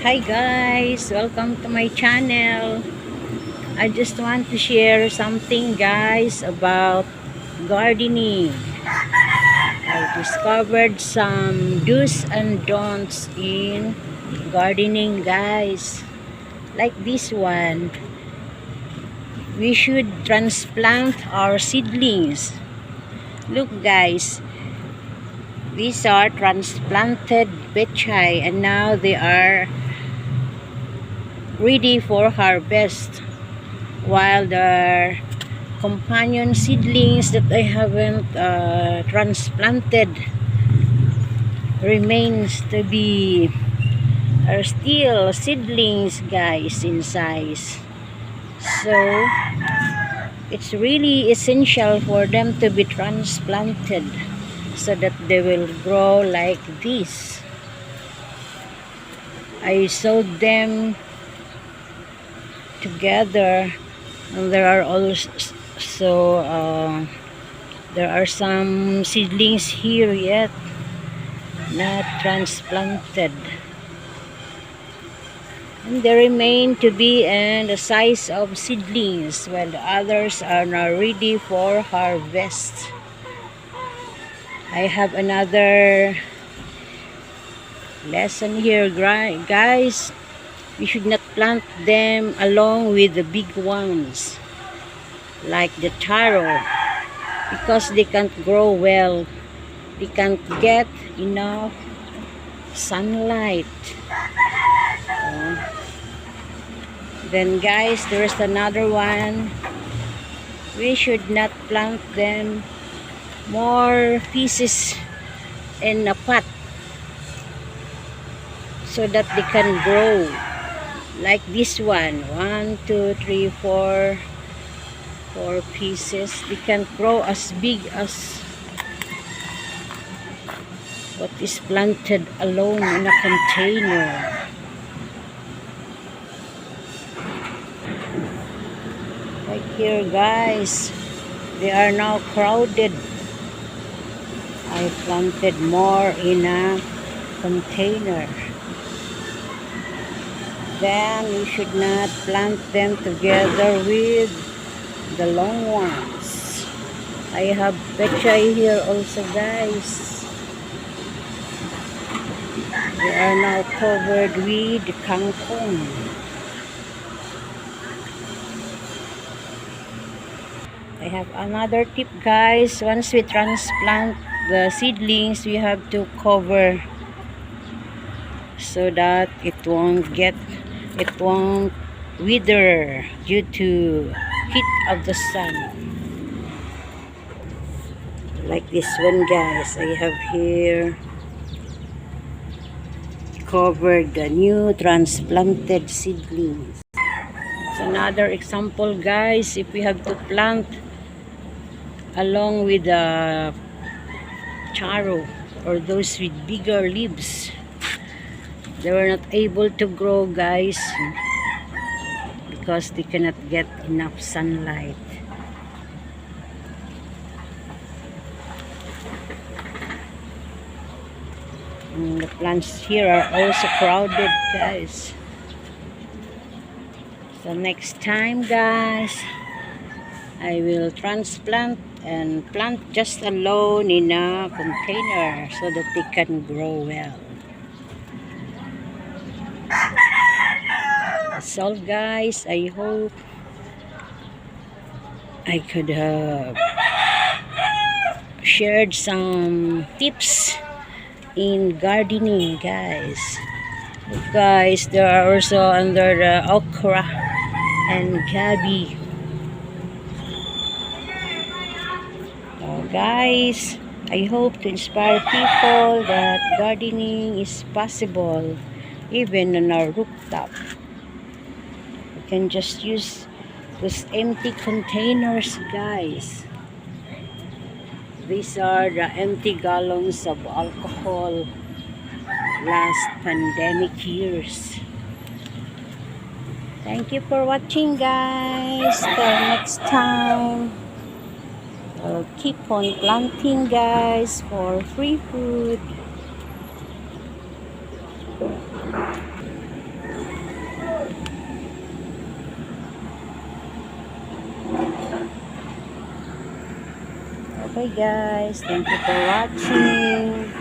Hi guys, welcome to my channel. I just want to share something guys about gardening. I discovered some do's and don'ts in gardening guys. Like this one, we should transplant our seedlings. Look guys, these are transplanted pechay and now they are ready for harvest, while the companion seedlings that I haven't transplanted remains to be are still seedlings guys in size. So it's really essential for them to be transplanted so that they will grow like this. I sowed them together, and there are also there are some seedlings here yet not transplanted, and they remain to be in the size of seedlings while the others are now ready for harvest. I have another lesson here guys. We should not plant them along with the big ones like the taro, because they can't grow well. They can't get enough sunlight. Then guys, there's another one. We should not plant them more pieces in a pot so that they can grow like this one. 1, 2, 3, 4 pieces. They can't grow as big as what is planted alone in a container. Right here guys, they are now crowded. I planted more in a container. Then we should not plant them together with the long ones. I have pechay here also guys. They are now covered with kangkong. I have another tip guys. Once we transplant the seedlings, we have to cover so that it won't wither due to heat of the sun. Like this one guys, I have here covered the new transplanted seedlings. It's another example guys. If we have to plant along with the taro or those with bigger leaves, they were not able to grow guys because they cannot get enough sunlight. And the plants here are also crowded guys. So next time guys, I will transplant and plant just alone in a container so that they can grow well. That's all guys. I hope I could have shared some tips in gardening guys. Look guys, there are also under the okra and gabi. Guys, I hope to inspire people that gardening is possible even on our rooftop. We can just use those empty containers guys. These are the empty gallons of alcohol last pandemic years. Thank you for watching guys. Till next time. I'll keep on planting guys for free food. Okay guys, thank you for watching.